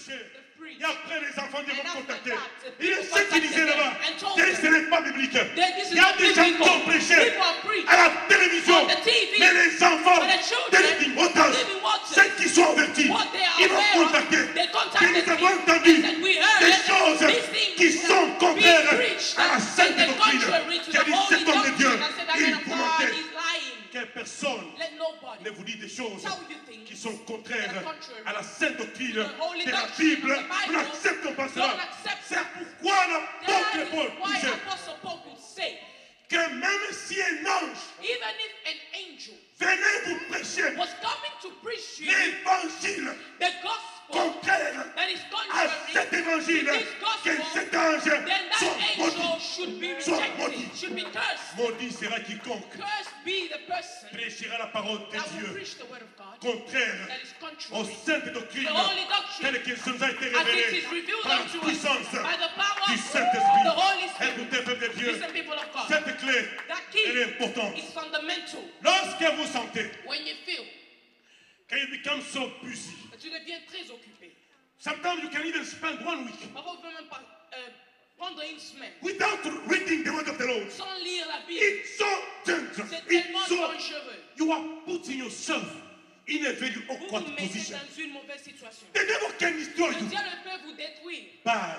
prêchait. preach. Et après, les enfants de And m'ont after contacté. that, Et people ce qu'ils disaient contacted là-bas, them and told ce them n'est pas biblique. that this Il is y a not des gens qui biblical. ont prêché People are preaching à la télévision, on the TV, mais les enfants but the children, de Living Waters, Living Waters, ceux qui sont avertis, what they are ils m'ont aware of, contacté. they Et contacted nous me avons entendu and said, we heard des choses these things qui sont being contraires preached à la and sainte they're doctrine. contrary to J'ai the dit, holy cet homme de Dieu, doctrine. I said, that il man of vous God mentait. is lying. Que personne Let nobody ne vous dit des choses tell you things qui sont contraires that are contrary à la sainte doctrine to the holy de la doctrine Bible. of the Bible. Nous n'acceptons pas cela. Don't accept C'est that. pourquoi l'apôtre That Paul is why disait Apostle Paul could say, que même si un ange even if an angel venait vous prêcher was coming to preach to you l'évangile the gospel contraire that is à contrary cet évangile, to this que gospel, cet ange then that soit angel maudit. should be Soit rejected, maudit. should be cursed. Maudit sera quiconque Cursed be the person prêchera la parole de that will Dieu preach the word of God contraire that is aux contrary saintes doctrines the holy doctrine telles qu'elles nous ont été as it révélées is revealed par la unto us puissance by the power du of Saint-Esprit. the Holy Spirit. Écoutez, peuple de Dieu, Listen, people of God, cette clé, that elle est key importante. is fundamental. Lorsque vous sentez When you feel que you become so busy, que tu deviens très occupé, sometimes you can even spend 1 week parfois vous pouvez même pas prendre une semaine without reading the word of the Lord. sans lire la Bible. It's so dangerous. C'est tellement It's so, dangereux. you are putting yourself in a very Vous awkward vous mettez position. dans une mauvaise situation. The devil can destroy Le you diable peut vous détruire by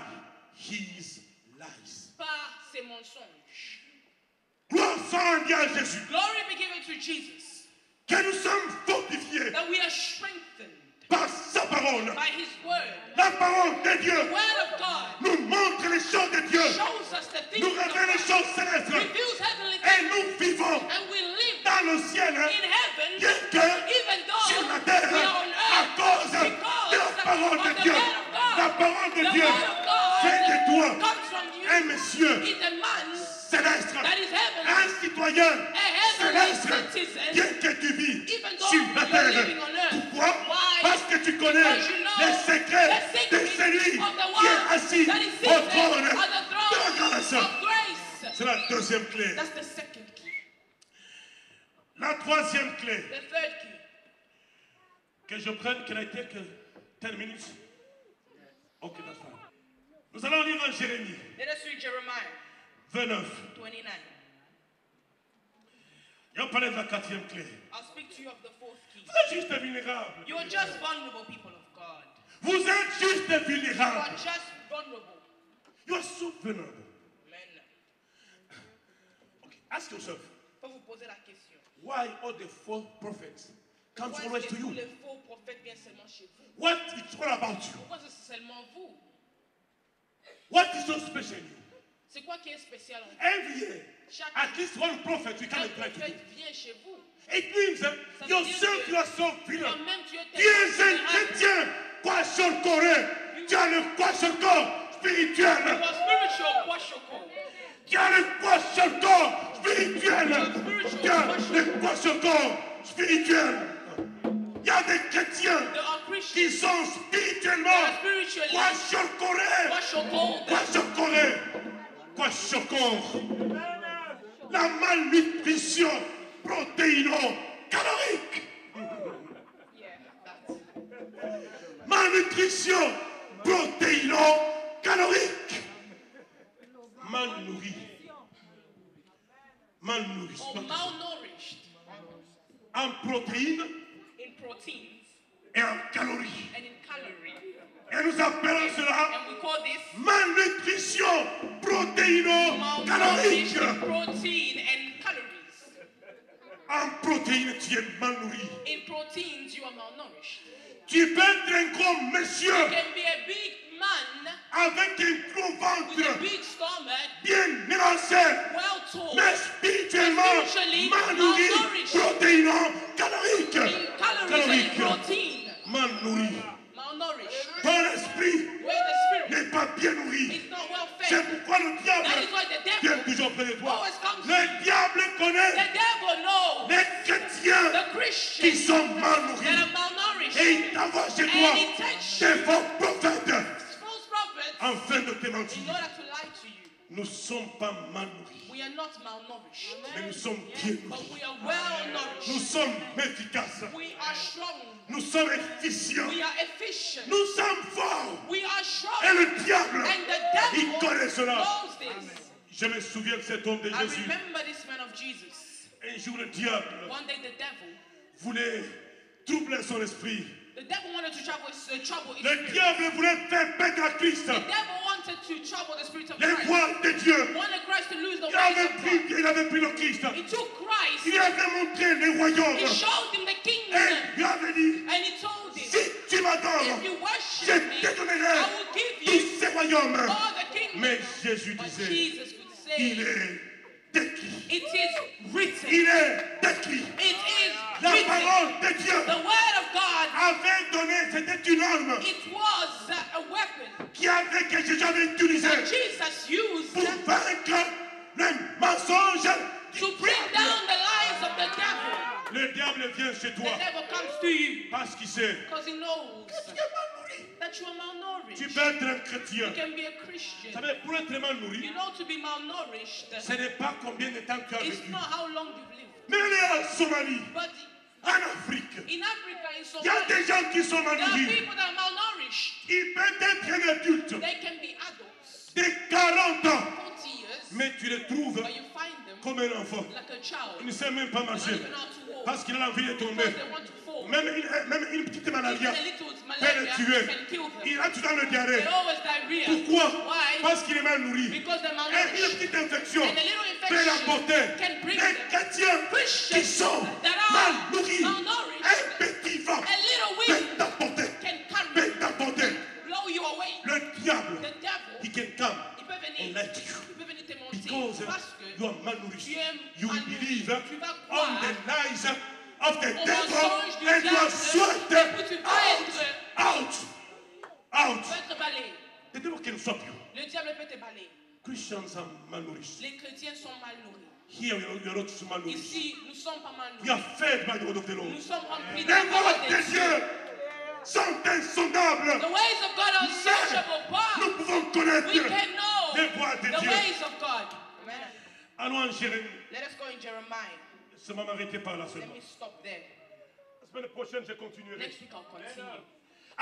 his lies. par ses mensonges. Gloire soit à Jésus. Glory be given to Jesus, Que nous sommes fortifiés that we are strengthened par sa parole. by His word. La parole de Dieu The word of God nous montre les choses de Dieu, shows us the things nous of révèle les God, choses célestes reveals heavenly et things, nous vivons and we live dans le ciel in heaven, bien que even sur though la terre we are on à earth, cause because de la parole of de the Dieu. word of God. La parole de The Dieu word of God fait de toi comes from you. un monsieur Is a man céleste, that is heavenly, un citoyen a heavenly céleste, citizen, bien que tu vis even though sur la you're terre. living on earth. Pourquoi? Why? Parce que tu connais Because you know les secrets the de secrets celui of the qui est one assis that is au seated trône on the de throne grâce. of grace. C'est la deuxième clé. That's the second key. La troisième clé, The third key. que je prenne, qu'elle a été que 10 minutes. Ok, that's fine. Nous allons lire en Jérémie Let us read Jeremiah 29. 29. Et on parlait de la quatrième clé. I'll speak to you of the fourth key. Vous êtes juste vulnérables. You are just vulnerable, people of God. Vous êtes juste You are vulnérables. just vulnerable. You are so vulnerable. Amen. Okay, ask yourself, Faut vous poser la question. why all the false prophets come Pourquoi always est-ce to que tous you? les faux prophètes viennent seulement chez vous? What is all about you? Pourquoi c'est seulement vous? What is so special in you? C'est quoi qui est spécial en vous? Every year, Chaque at least one prophet will come un and try to prophète do. vient chez vous. It means that Ça veut yourself, dire you are so que vulnerable. toi-même, tu es Tu es un tellement chrétien, quoi sur le corps. Tu as le quoi sur le corps spirituel. You are spiritual, kwashoko. Tu as le quoi sur le corps spirituel. Tu as le quoi sur le corps spirituel. Il y a des chrétiens There are qui Christians sont that spirituellement are spiritually quoi sur le corps. kwashoko. Quoi sur le corps. Quoi sur le corps. La malnutrition protéino-calorique. Yeah, that's Malnutrition protéino-calorique. Mal nourri. Mal nourri. or malnourished En protéines in proteins et en calories. and in calories. Et nous appelons cela And we call this malnutrition protéino-calorique. malnourished in protein and calories. En protéines, tu es mal nourri. In proteins, you are malnourished. Tu peux être un grand monsieur You can be a big man avec un gros with a ventre big stomach, bien mélangé, well told, mais spirituellement spiritually mal nourri, malnourished. protéino-calorique. in calories and in protein. Mal nourri. Malnourished. Ton esprit Where the spirit n'est pas bien nourri. is not well C'est fed. pourquoi le diable That is why the vient devil toujours près de toi. always comes. Le diable connaît The devil knows les chrétiens the qui Christians sont mal that nourris. are malnourished. Et il t'envoie chez toi And he takes des faux prophètes false prophets afin de te mentir. in order to lie to you. Nous ne sommes pas mal nourris, We are not malnourished. mais nous sommes bien But nourris. we are well Nous nourished. sommes efficaces. We are strong. Nous sommes efficients. We are efficient. Nous sommes forts. We are Et strong. le diable, And the il devil connaît cela. knows this. Je me souviens de cet homme de I Jésus. remember this man of Jesus. Un jour, le diable One day the devil voulait troubler son esprit. wanted to trouble his Le spirit. diable voulait faire perdre à Christ The devil wanted to trouble the spirit of les Christ. voies de Dieu. Wanted Christ to lose the Il ways avait of pris, God. il avait pris le Christ. He took Christ. Il avait montré les royaumes. He showed him the Et kingdom. il lui avait dit, And he told him, si tu m'adores, if you worship je me, te donnerai I will give tous you ces royaumes. all the kingdom. Mais Jésus But disait, Jesus could il say, est écrit. it is written. Il est écrit. It is La written. parole de Dieu The word of God, avait donné, c'était une arme it was a weapon que Jésus avait utilisée that Jesus used pour vaincre les mensonges du to bring diable. down the lies of the devil. Le diable vient chez The toi devil comes to you parce qu'il sait because he knows que tu es mal nourri. that you are Tu malnourished. peux être un chrétien. You can be a Vous Christian. savez, pour être mal nourri, You know, to be malnourished, ce n'est pas combien de temps tu as it's vécu. not how long you've lived. Mais allez en Somalie, But en Afrique, in Africa, in il y a Somalia, des gens qui sont mal there are nourris. people that are malnourished. Ils peuvent être un adulte They can be adults, de 40 ans, 40 years, mais tu les trouves but you find them comme un enfant. like a child. Il ne sait même pas They don't marcher even know how to walk parce qu'il a envie de tomber. because they want to fall. Même une petite malaria Even a little peut malaria le tuer. can kill them. Il a tout dans le diarrhée. They always diarrhea. Pourquoi? Why? Parce qu'il est mal nourri. Because they're Et une malnourished. petite infection And a little peut infection l'emporter. can bring Les them. chrétiens qui Christians sont that are mal nourris, malnourished, un petit vent a little peut wind t'emporter. can carry Peut you, t'emporter. blow you away. Le diable, The devil, he can come il peut and venir, let you. il peut venir te mentir Because parce que you are malnourished. tu es You will malnourri. believe Tu vas on croire the lies of the au devil mensonge du and you are diable swept et puis tu vas out. être, Out. tu vas être balayé. The devil can stop you. Le diable peut te balayer. Christians are malnourished. Les chrétiens sont mal nourris. Here we are not malnourished. Ici, nous ne sommes pas mal We nourris. are fed by the word of the Lord. Nous sommes remplis de Les la voies parole de de Dieu Dieu. sont insondables. The ways of God are unsearchable, Nous but pouvons connaître we can know les voies de the Dieu. ways of God. Amen. Allons en Jérémie. Let us go in Jeremiah. Ça va m'arrêter par là Let seulement. me stop there. La semaine prochaine, je continuerai. Next week I'll continue.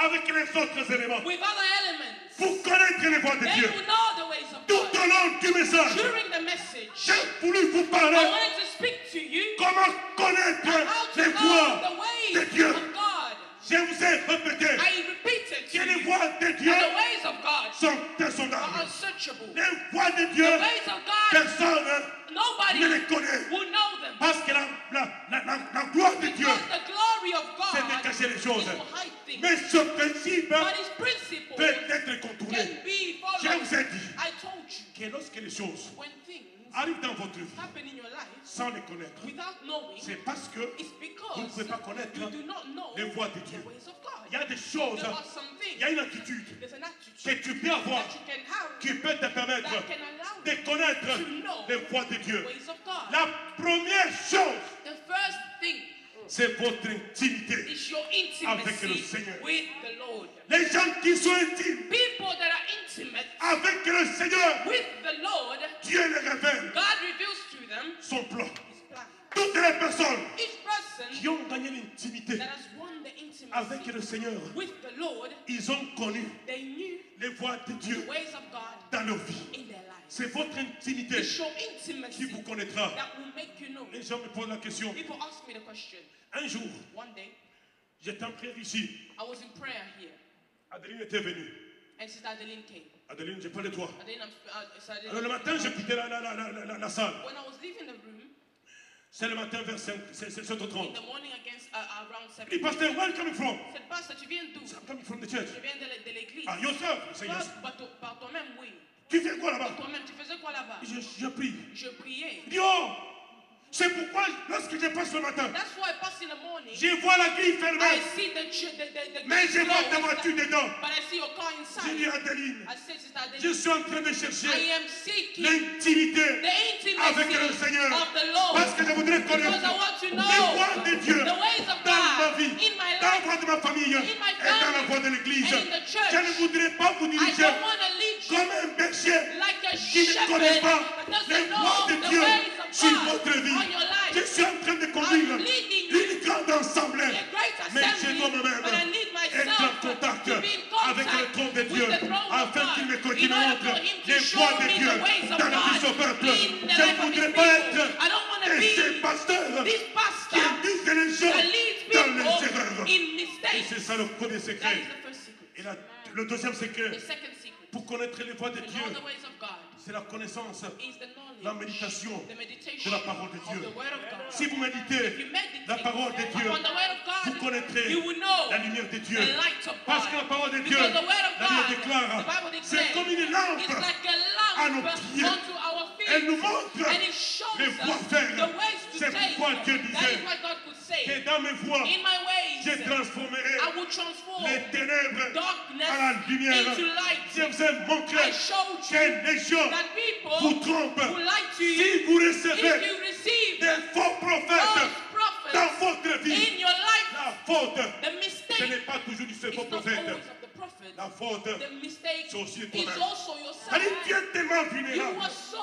Avec les autres éléments. With other elements, Pour connaître les voies de then Dieu. you know the ways of Tout God. au long du message, During the message, j'ai voulu vous I parler wanted to speak to you comment connaître how to les know voies the de ways Dieu. of God. Je vous ai répété I repeated que to les you voies de Dieu that the ways of God sont are insondables. unsearchable. Les voies de Dieu, The ways of God, personne nobody ne les connaît. will know them. Parce que la gloire de Dieu, Because the glory of c'est de God cacher les is choses. to hide things. Mais ce principe But his principles peut être contourné. can be Je followed. vous ai dit I told you, que lorsque les choses when things arrivent dans votre vie happen in your life sans les connaître, without knowing, c'est parce que it's vous ne because pouvez pas connaître you do not know les voies de the Dieu. ways of God. Il y a des choses, There are some il y a things, une attitude there's an attitude que tu peux avoir that you can have qui peut te permettre that can allow de you connaître to know les voies de the Dieu. ways of God. La première chose, The first thing c'est votre intimité. is your Avec le intimacy Seigneur. with the Lord. Les gens qui sont intimes People that are intimate avec le Seigneur, with the Lord, Dieu les révèle God reveals to them son plan. his plan. Toutes les personnes Each person qui ont gagné l'intimité that has won the avec intimacy le Seigneur, with the Lord, ils ont connu they knew les voies de Dieu the ways of God dans leur vie. in their lives. C'est votre intimité It's your qui intimacy vous connaîtra. that will make you know. Les gens me posent la question. People ask me the question. Un jour, One day, j'étais en prière ici. I was in prayer here, Adeline était venue. and Sister Adeline came. Adeline, je parle de toi. Adeline, Sister Adeline, Alors le matin, j'ai quitté la salle. when I was leaving the room C'est le matin vers 7h30. in the morning against around 7, Il dit, Pasteur, where are you coming from? I said, Pastor, tu viens d'où? I'm coming from the church. Je viens de l'église. Ah, yourself. I said, yes. Par toi-même, oui. Tu fais quoi là-bas? Toi-même, tu faisais quoi là-bas? Je prie. Je priais. Il dit, oh, c'est pourquoi lorsque je passe le matin, That's why I pass in the morning. je vois la grille I fermée, see the mais je vois ta clothes, voiture dedans. but I see your car J'ai dit inside. à Adeline, I said, Sister je Adeline, suis en train de chercher I am seeking l'intimité the avec le intimacy Seigneur. of the Lord. Parce que je voudrais Because connaître I want to les know voies de Dieu the ways of dans ma God vie, in my dans la life. voie de ma famille in my et dans la family, voie de l'église. and in the church. Je ne voudrais pas vous I diriger don't want to lead you comme un berger like a qui qui ne connaît shepherd pas that les doesn't voies know de the Dieu ways of sur God votre vie. on your life. Je suis en train de conduire I'm leading you une grande assemblée, a great mais je assembly, dois moi-même but I need être myself en contact to be in avec le contact trône de with Dieu, the throne of afin qu'il me God, qu'il in me order montre for him to les show voies de me Dieu the ways of dans la vie de son God peuple. in the Je ne life of his voudrais people. pas être I don't want to de ces be pasteurs this qui pastor induisent les gens that leads dans people les erreurs. in Et mistakes. c'est ça le premier That secret. is the first secret. Et le deuxième secret, The second secret, pour connaître les voies de to Dieu, know the ways of God, c'est la connaissance, is the knowledge, la méditation the de meditation la parole de of Dieu. the word of God. Si vous If méditez you meditate la parole de Dieu, upon the word of vous God, connaîtrez you will know la lumière de Dieu. the light of Parce que la God. parole de Dieu, Because the word of la Bible God, déclare, the Bible c'est declares, comme une lampe it's like à a nos lamp pieds. unto our feet. Elle nous montre And it shows les us voies faire. the ways to C'est take. pourquoi Dieu That disait is what God could say. que dans mes voies, In my ways, je transformerai I will transform les ténèbres darkness à la lumière. into light. Je vous ai montré I showed que you les gens that people vous trompent. who lie to you, Si vous if recevez you receive des faux prophètes false dans prophets votre vie, in your life, la faute, the ce mistake n'est pas toujours du ce is faux not prophète. always of the prophet. La faute, The mistake c'est aussi de is toi-même. also yourself. Elle tu es tellement You vulnérable. are so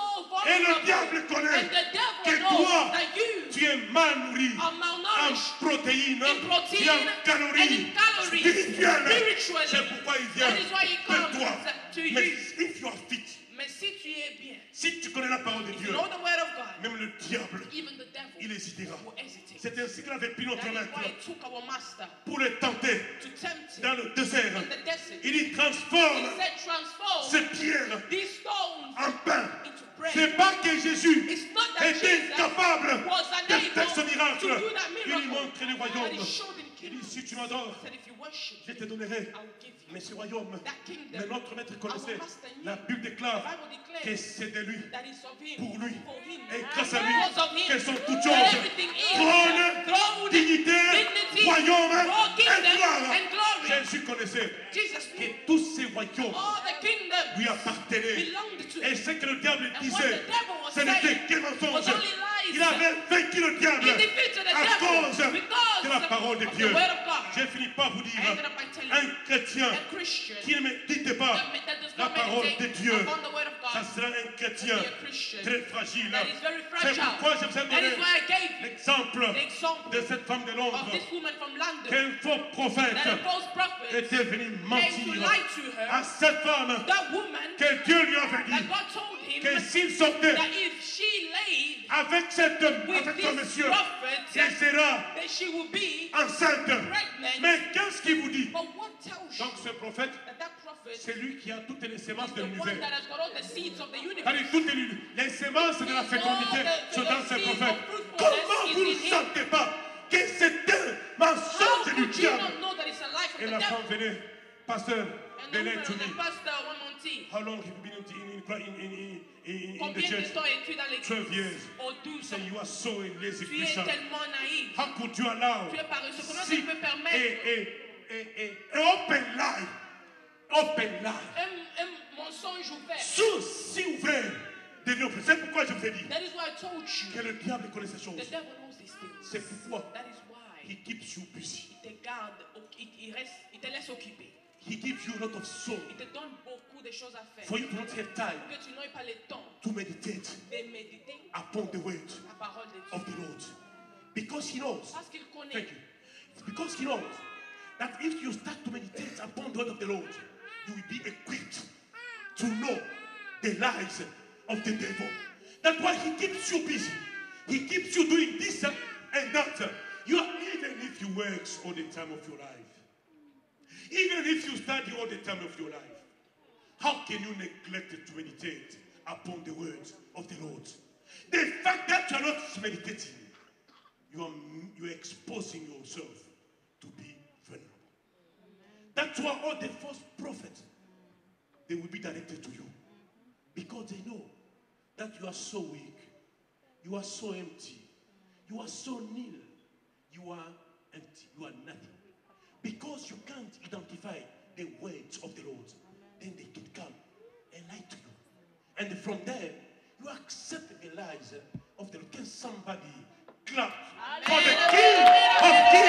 Et le vulnerable. diable connaît And the devil que knows toi, that you tu es mal nourri are en malnourished protéines in protein et en and calories in calories spirituelles. spiritually. C'est pourquoi il vient That is why he de comes toi. to Mais you. if you are fit, Mais si tu es bien, si tu connais la parole de if Dieu, you know the word of God, même le diable, even the devil il hésitera. will hesitate. C'est ainsi qu'il avait pris notre That is maître why it took our master pour le tenter to tempt him dans le désert. in the desert. Il y He transforme said, transform ces pierres these stones en pain. into bread. C'est pas que Jésus It's not that était Jesus incapable was de faire ce unable miracle. to do that Il lui miracle. montre le But royaume. he showed him Il dit, kingdom. si tu m'adores, He said, if you worship je me, te donnerai. I will give you Mais ce royaume, that kingdom. mais notre maître connaissait. Our master knew. La Bible The déclare Bible declares que c'est de lui, that is of him, pour lui, for him, et grâce à lui, because of him, que sont toutes that choses. everything is, Trône, throne, dignité, dignity, royaume all et kingdom gloire. and glory. Jésus connaissait Jesus knew que tous ces royaumes all the kingdom lui appartenaient. belonged to Et him. ce que le diable And what disait, the devil was ce n'était saying que was mensonge. only lies. Il avait vaincu le diable He defeated the à devil cause because de la parole de of Dieu. the word of God. J'ai fini par vous I dire, ended up by telling un you, chrétien a Christian qui ne médite pas that does la not parole de meditate Dieu, upon the word of ça God sera un chrétien be a Christian très fragile. that is very C'est fragile. pourquoi je vous ai That donné is why I gave you l'exemple the example de cette femme de of Londres this woman from London qu'un faux prophète that a false prophet était venu came to mentir lie to à her. cette femme That woman que Dieu lui avait that dit God told him que s'il sortait that if she laid avec with avec ce this monsieur, prophet, elle sera that she will be enceinte. pregnant. Mais qu'est-ce qu'il vous dit? But what tells you Donc ce prophète, that prophet c'est lui qui a toutes les is semences de the one l'univers. that has got all the seeds of the universe? C'est-à-dire toutes les semences de la fécondité sont dans ce prophète. fruitfulness Comment is vous ne in him. sentez pas que c'est un How mensonge du could you diable? not know that it's a lie from Et the la devil? femme venait, pasteur, And the venez woman, to the me. pastor, one Monty, How long have you been in the combien de church? temps es-tu dans 12 l'église? years. Oh, 12 Say ans. you are so lazy Tu es Christian. tellement naïf. How could you allow Tu es paresseux. Comment tu sick peux permettre a open lie? Open lie. un mensonge ouvert? Si ouvert devient ouvert. C'est pourquoi je vous ai dit That is why I told you. que le diable connaît ces The choses. devil knows these things. C'est pourquoi That is why he keeps you busy. il te garde, il te laisse occuper. He gives you a lot of soul Il te donne beaucoup de choses à faire. for you to not have time Que tu n'aies pas le temps to meditate de méditer upon the word la parole de Dieu. of the Lord. Because he knows, Parce qu'il connaît. thank you, because he knows that if you start to meditate upon the word of the Lord, you will be equipped to know the lies of the devil. That's why he keeps you busy. He keeps you doing this and that. You are, even if you work all the time of your life, even if you study all the time of your life, how can you neglect to meditate upon the words of the Lord? The fact that you are not meditating, you are exposing yourself to be vulnerable. That's why all the false prophets, they will be directed to you. Because they know that you are so weak, you are so empty, you are so nil, you are empty, you are nothing. Because you can't identify the words of the Lord, then they can come and lie to you. And from there, you accept the lies of the Lord. Can somebody clap for the King of Kings?